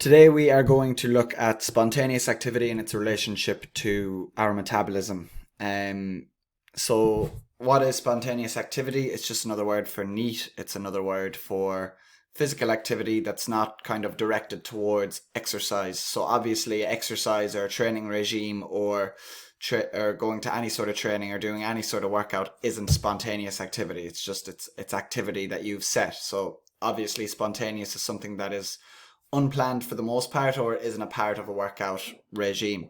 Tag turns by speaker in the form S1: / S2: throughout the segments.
S1: Today we are going to look at spontaneous activity and its relationship to our metabolism. So what is spontaneous activity? It's just another word for NEAT. It's another word for physical activity that's not kind of directed towards exercise. So obviously exercise or a training regime or going to any sort of training or doing any sort of workout isn't spontaneous activity. It's just it's activity that you've set. So obviously spontaneous is something that is unplanned for the most part or isn't a part of a workout regime.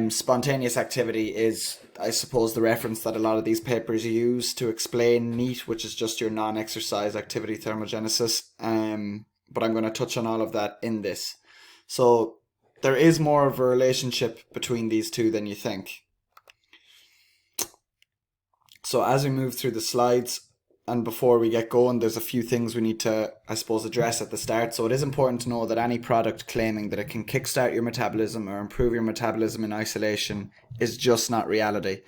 S1: Spontaneous activity is, I suppose, the reference that a lot of these papers use to explain NEAT, which is just your non-exercise activity thermogenesis. But I'm going to touch on all of that in this. So there is more of a relationship between these two than you think. So as we move through the slides, and before we get going, there's a few things we need to, I suppose, address at the start. So it is important to know that any product claiming that it can kickstart your metabolism or improve your metabolism in isolation is just not reality.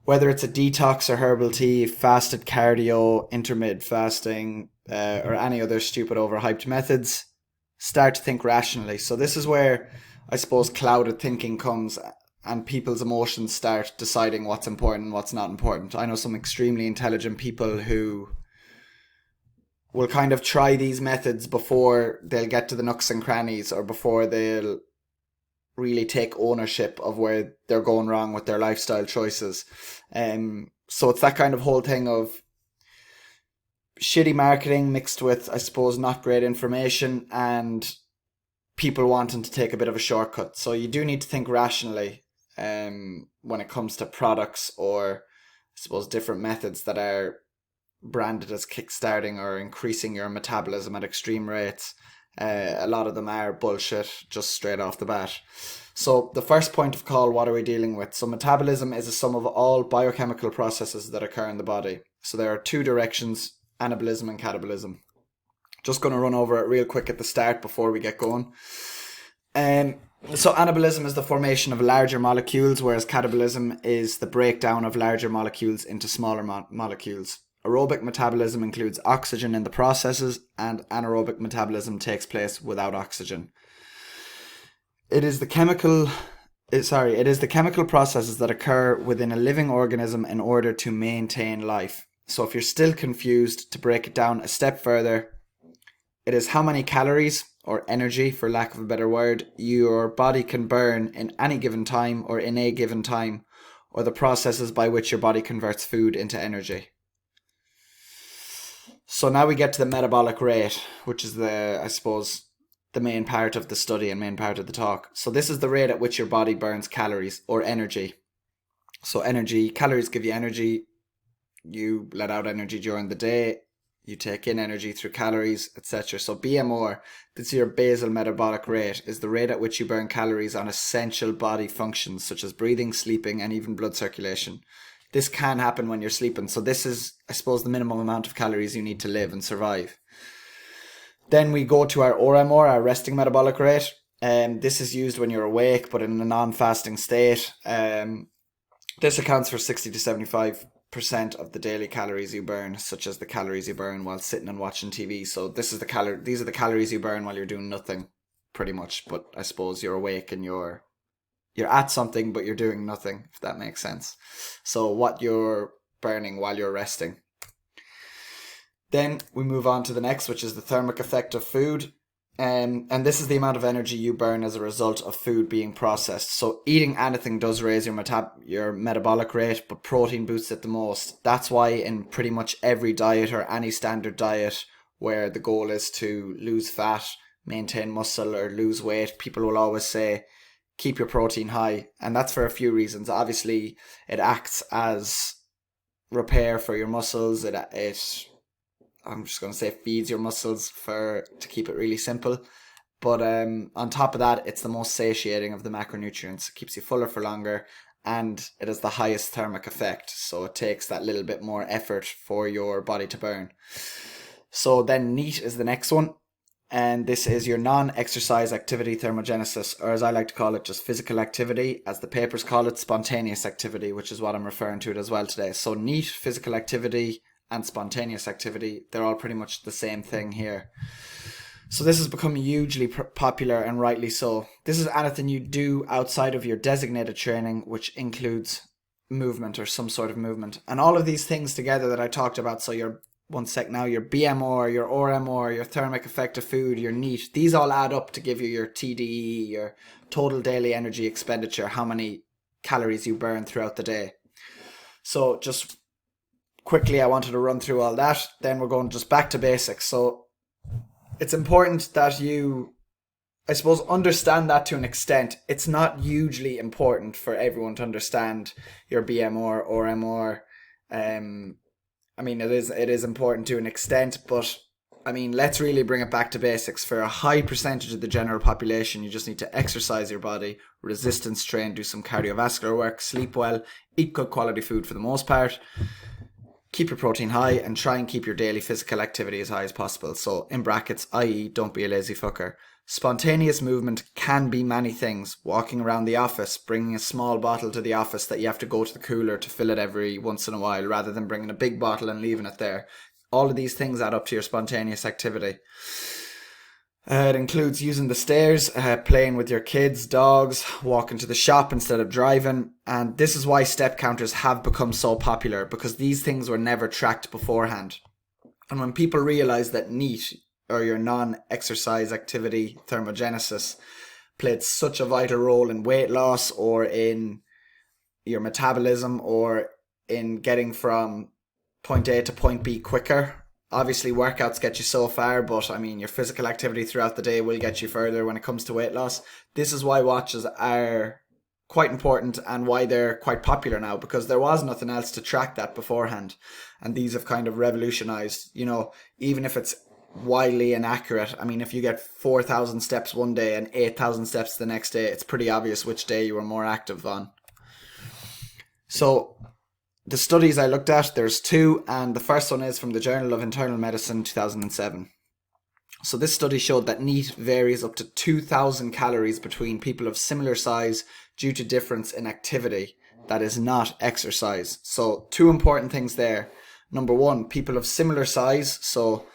S1: Whether it's a detox or herbal tea, fasted cardio, intermittent fasting, or any other stupid overhyped methods, start to think rationally. So this is where, I suppose, clouded thinking comes and people's emotions start deciding what's important and what's not important. I know some extremely intelligent people who will kind of try these methods before they'll get to the nooks and crannies or before they'll really take ownership of where they're going wrong with their lifestyle choices. So it's that kind of whole thing of shitty marketing mixed with, I suppose, not great information and people wanting to take a bit of a shortcut. So you do need to think rationally when it comes to products or, I suppose, different methods that are branded as kickstarting or increasing your metabolism at extreme rates. A lot of them are bullshit just straight off the bat. So the first point of call, what are we dealing with? So metabolism is a sum of all biochemical processes that occur in the body. So there are two directions, anabolism and catabolism. Just going to run over it real quick at the start before we get going. So anabolism is the formation of larger molecules, whereas catabolism is the breakdown of larger molecules into smaller molecules. Aerobic metabolism includes oxygen in the processes, and anaerobic metabolism takes place without oxygen. It is the chemical processes that occur within a living organism in order to maintain life. So if you're still confused, to break it down a step further, it is how many calories, or energy for lack of a better word, your body can burn in any given time or in a given time, or the processes by which your body converts food into energy. So now we get to the metabolic rate, which is the main part of the study and main part of the talk. So this is the rate at which your body burns calories or energy. So calories give you energy. You let out energy during the day. You take in energy through calories, etc. So BMR, that's your basal metabolic rate, is the rate at which you burn calories on essential body functions such as breathing, sleeping, and even blood circulation. This can happen when you're sleeping. So this is, I suppose, the minimum amount of calories you need to live and survive. Then we go to our RMR, our resting metabolic rate. This is used when you're awake, but in a non-fasting state. This accounts for 60 to 75% of the daily calories you burn, such as the calories you burn while sitting and watching TV. So these are the calories you burn while you're doing nothing, pretty much. But I suppose you're awake and you're at something, but you're doing nothing, if that makes sense. So what you're burning while you're resting. Then we move on to the next, which is the thermic effect of food. And this is the amount of energy you burn as a result of food being processed. So eating anything does raise your metabolic rate, but protein boosts it the most. That's why in pretty much every diet or any standard diet where the goal is to lose fat, maintain muscle, or lose weight, people will always say, keep your protein high. And that's for a few reasons. Obviously, it acts as repair for your muscles. I'm just going to say feeds your muscles to keep it really simple. But on top of that, it's the most satiating of the macronutrients. It keeps you fuller for longer and it has the highest thermic effect. So it takes that little bit more effort for your body to burn. So then NEAT is the next one. And this is your non-exercise activity thermogenesis, or as I like to call it, just physical activity. As the papers call it, spontaneous activity, which is what I'm referring to it as well today. So NEAT, physical activity, and spontaneous activity, they're all pretty much the same thing here. So this has become hugely popular, and rightly so. This is anything you do outside of your designated training, which includes movement or some sort of movement. And all of these things together that I talked about, so your your BMR, your RMR, your thermic effect of food, your NEAT, these all add up to give you your TDE, your total daily energy expenditure, how many calories you burn throughout the day. So just quickly, I wanted to run through all that. Then we're going just back to basics. So it's important that you, I suppose, understand that to an extent. It's not hugely important for everyone to understand your BMR or MR. I mean, it is important to an extent, but I mean, let's really bring it back to basics. For a high percentage of the general population, you just need to exercise your body, resistance train, do some cardiovascular work, sleep well, eat good quality food for the most part, keep your protein high, and try and keep your daily physical activity as high as possible. So in brackets, i.e. don't be a lazy fucker. Spontaneous movement can be many things. Walking around the office, bringing a small bottle to the office that you have to go to the cooler to fill it every once in a while, rather than bringing a big bottle and leaving it there. All of these things add up to your spontaneous activity. It includes using the stairs, playing with your kids, dogs, walking to the shop instead of driving. And this is why step counters have become so popular, because these things were never tracked beforehand. And when people realize that NEAT, or your non-exercise activity thermogenesis, played such a vital role in weight loss or in your metabolism or in getting from point A to point B quicker. Obviously, workouts get you so far, but I mean, your physical activity throughout the day will get you further when it comes to weight loss. This is why watches are quite important and why they're quite popular now, because there was nothing else to track that beforehand. And these have kind of revolutionized, even if it's wildly inaccurate. I mean, if you get 4,000 steps one day and 8,000 steps the next day, it's pretty obvious which day you were more active on. So the studies I looked at, there's two, and the first one is from the Journal of Internal Medicine 2007. So this study showed that NEAT varies up to 2,000 calories between people of similar size due to difference in activity that is not exercise. So two important things there. Number one, people of similar size, so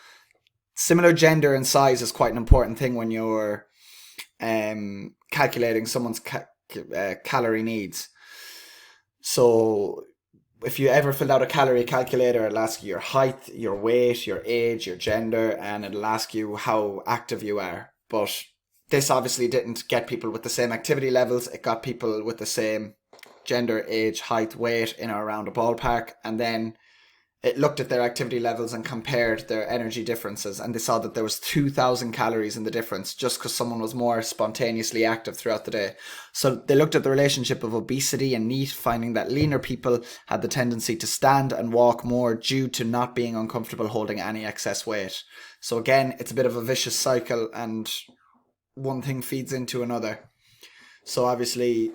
S1: similar gender and size is quite an important thing when you're calculating someone's calorie needs. So if you ever filled out a calorie calculator, it'll ask you your height, your weight, your age, your gender, and it'll ask you how active you are. But this obviously didn't get people with the same activity levels. It got people with the same gender, age, height, weight in or around a ballpark, and then it looked at their activity levels and compared their energy differences, and they saw that there was 2,000 calories in the difference just because someone was more spontaneously active throughout the day. So they looked at the relationship of obesity and NEAT, finding that leaner people had the tendency to stand and walk more due to not being uncomfortable holding any excess weight. So again, it's a bit of a vicious cycle, and one thing feeds into another. So obviously,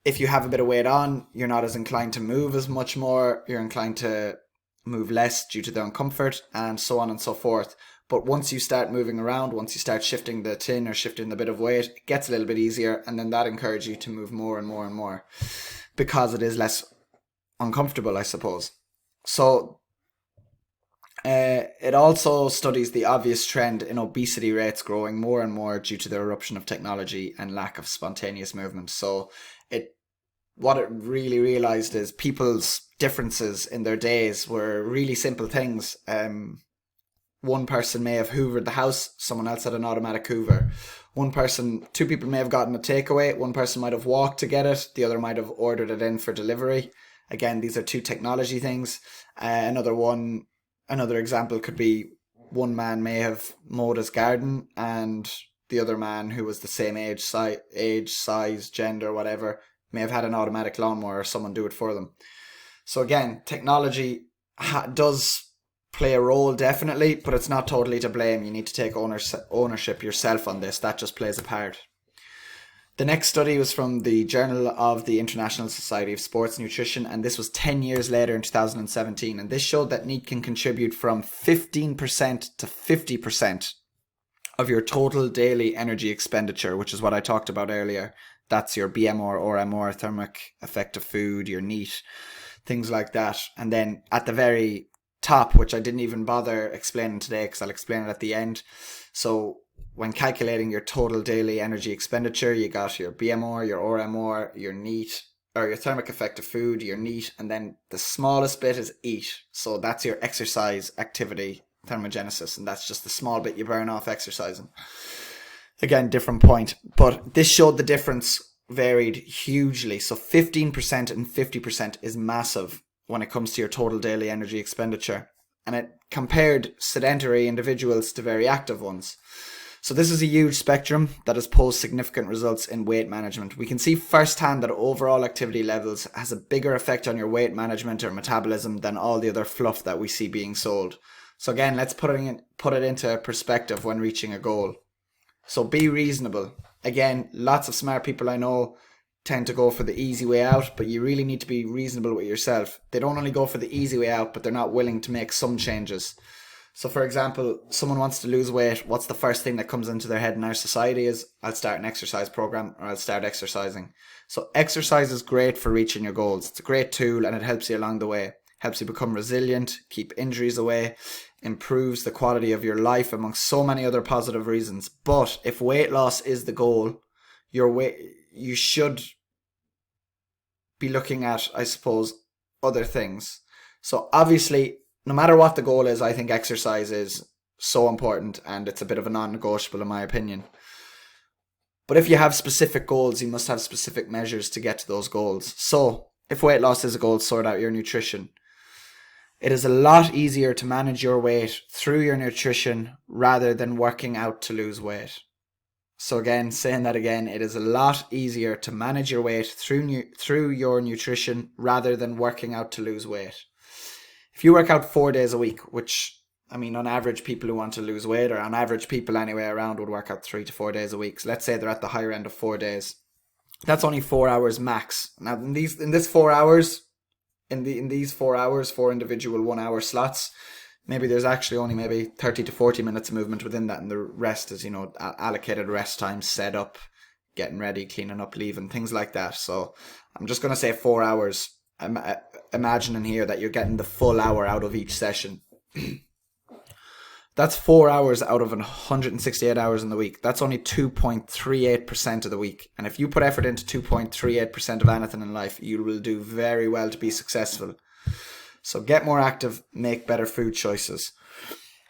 S1: if you have a bit of weight on, you're not as inclined to move as much more, you're inclined to move less due to the uncomfort, and so on and so forth. But once you start moving around, once you start shifting the tin or shifting the bit of weight, it gets a little bit easier, and then that encourages you to move more and more and more because it is less uncomfortable, I suppose. So it also studies the obvious trend in obesity rates growing more and more due to the eruption of technology and lack of spontaneous movement. So what it really realized is people's differences in their days were really simple things. One person may have hoovered the house, someone else had an automatic hoover. Two people may have gotten a takeaway, one person might have walked to get it, the other might have ordered it in for delivery. Again, these are two technology things. Another example could be one man may have mowed his garden and the other man, who was the same age, size, gender, whatever, may have had an automatic lawnmower or someone do it for them. So again, technology does play a role, definitely, but it's not totally to blame. You need to take ownership yourself on this. That just plays a part. The next study was from the Journal of the International Society of Sports Nutrition, and this was 10 years later in 2017. And this showed that NEAT can contribute from 15% to 50% of your total daily energy expenditure, which is what I talked about earlier. That's your BMR or MR, thermic effect of food, your NEAT, things like that. And then at the very top, which I didn't even bother explaining today because I'll explain it at the end. So when calculating your total daily energy expenditure, you got your BMR, your RMR, your NEAT, or your thermic effect of food, your NEAT, and then the smallest bit is EAT. So that's your exercise activity thermogenesis, and that's just the small bit you burn off exercising. Again, different point, but this showed the difference varied hugely. So 15% and 50% is massive when it comes to your total daily energy expenditure, and it compared sedentary individuals to very active ones. So this is a huge spectrum that has posed significant results in weight management. We can see firsthand that overall activity levels has a bigger effect on your weight management or metabolism than all the other fluff that we see being sold. So again, let's put it into perspective when reaching a goal. So be reasonable. Again, lots of smart people I know tend to go for the easy way out, but you really need to be reasonable with yourself. They don't only go for the easy way out, but they're not willing to make some changes. So for example, someone wants to lose weight. What's the first thing that comes into their head in our society is, I'll start an exercise program, or I'll start exercising. So exercise is great for reaching your goals. It's a great tool and it helps you along the way. Helps you become resilient, keep injuries away, improves the quality of your life, amongst so many other positive reasons. But if weight loss is the goal, you should be looking at, I suppose, other things. So obviously, no matter what the goal is, I think exercise is so important, and it's a bit of a non-negotiable in my opinion. But if you have specific goals, you must have specific measures to get to those goals. So if weight loss is a goal, sort out your nutrition. It is a lot easier to manage your weight through your nutrition rather than working out to lose weight. So again, saying that again, it is a lot easier to manage your weight through your nutrition rather than working out to lose weight. If you work out 4 days a week, which, I mean, on average, people who want to lose weight, or on average people anyway around, would work out 3 to 4 days a week. So let's say they're at the higher end of 4 days. That's only 4 hours max. Now, in these 4 hours, four individual 1 hour slots, maybe there's actually only maybe 30 to 40 minutes of movement within that, and the rest is, allocated rest time, set up, getting ready, cleaning up, leaving, things like that. So I'm just going to say 4 hours. I'm imagining here that you're getting the full hour out of each session. That's 4 hours out of 168 hours in the week. That's only 2.38% of the week. And if you put effort into 2.38% of anything in life, you will do very well to be successful. So get more active, make better food choices.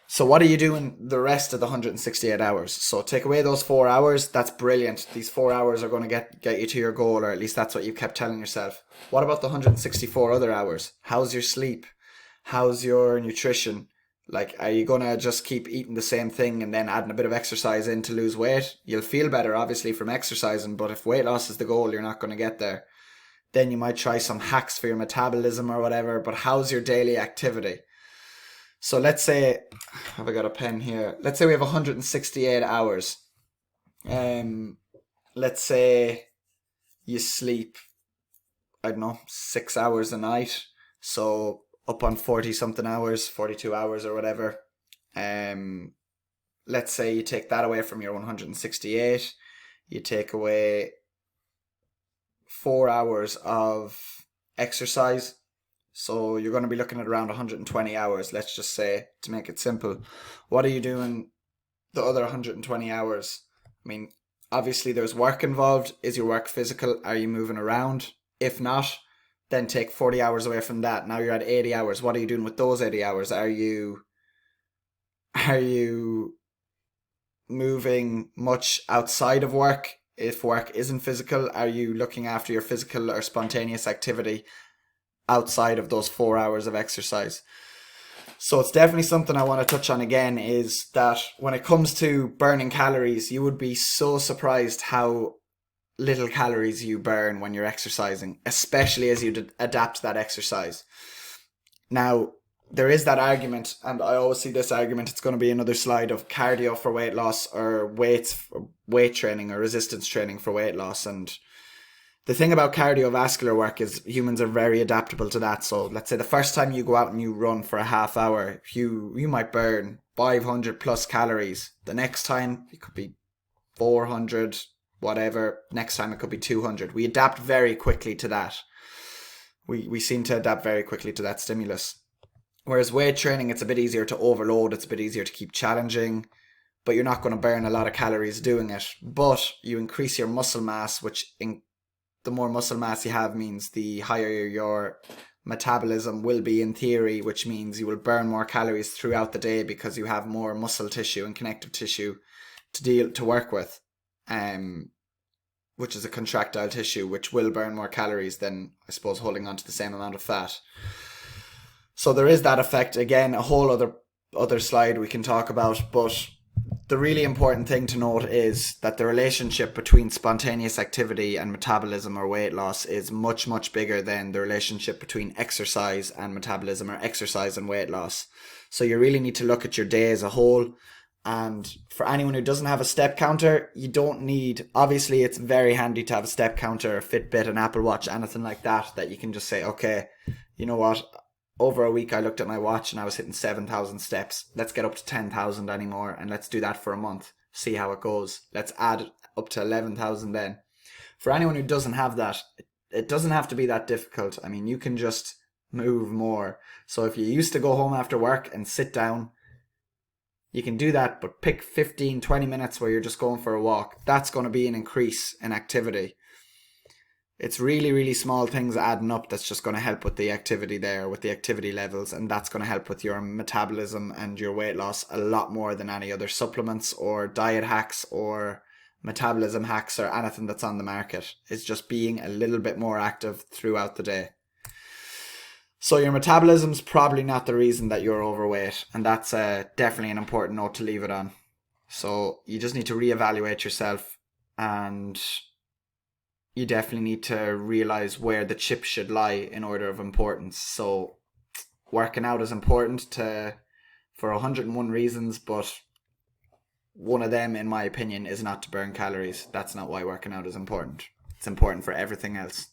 S1: So what are you doing the rest of the 168 hours? So take away those 4 hours. That's brilliant. These 4 hours are going to get you to your goal, or at least that's what you kept telling yourself. What about the 164 other hours? How's your sleep? How's your nutrition? Like, are you going to just keep eating the same thing and then adding a bit of exercise in to lose weight? You'll feel better, obviously, from exercising, but if weight loss is the goal, you're not going to get there. Then you might try some hacks for your metabolism or whatever, but how's your daily activity? So let's say, have I got a pen here? Let's say we have 168 hours. Let's say you sleep, I don't know, 6 hours a night. So up on 40 something hours, 42 hours or whatever. Let's say you take that away from your 168. You take away 4 hours of exercise. So you're going to be looking at around 120 hours, let's just say, to make it simple. What are you doing the other 120 hours? I mean, obviously there's work involved. Is your work physical? Are you moving around? If not, then take 40 hours away from that. Now you're at 80 hours. What are you doing with those 80 hours? Are you moving much outside of work? If work isn't physical, are you looking after your physical or spontaneous activity outside of those 4 hours of exercise? So it's definitely something I want to touch on again, is that when it comes to burning calories, you would be so surprised how little calories you burn when you're exercising, especially as you adapt that exercise. Now, there is that argument, and I always see this argument, it's going to be another slide, of cardio for weight loss or weight training or resistance training for weight loss. And the thing about cardiovascular work is humans are very adaptable to that. So let's say the first time you go out and you run for a half hour, you might burn 500 plus calories. The next time it could be 400, whatever. Next time it could be 200. We adapt very quickly to that. We seem to adapt very quickly to that stimulus. Whereas weight training, it's a bit easier to overload. It's a bit easier to keep challenging. but you're not going to burn a lot of calories doing it. But you increase your muscle mass, which the more muscle mass you have means the higher your metabolism will be in theory, which means you will burn more calories throughout the day because you have more muscle tissue and connective tissue to work with, which is a contractile tissue, which will burn more calories than, I suppose, holding on to the same amount of fat. So there is that effect. Again, a whole other slide we can talk about, but the really important thing to note is that the relationship between spontaneous activity and metabolism or weight loss is much, much bigger than the relationship between exercise and metabolism or exercise and weight loss. So you really need to look at your day as a whole. And for anyone who doesn't have a step counter, you don't need, obviously it's very handy to have a step counter, a Fitbit, an Apple Watch, anything like that you can just say, okay, you know what, over a week I looked at my watch and I was hitting 7,000 steps. Let's get up to 10,000 anymore, and let's do that for a month. See how it goes. Let's add up to 11,000 then. For anyone who doesn't have that, it doesn't have to be that difficult. I mean, you can just move more. So if you used to go home after work and sit down, you can do that, but pick 15, 20 minutes where you're just going for a walk. That's going to be an increase in activity. It's really, really small things adding up that's just going to help with the activity there, with the activity levels, and that's going to help with your metabolism and your weight loss a lot more than any other supplements or diet hacks or metabolism hacks or anything that's on the market. It's just being a little bit more active throughout the day. So your metabolism's probably not the reason that you're overweight, and that's definitely an important note to leave it on. So you just need to reevaluate yourself, and you definitely need to realize where the chip should lie in order of importance. So working out is important for 101 reasons, but one of them, in my opinion, is not to burn calories. That's not why working out is important. It's important for everything else.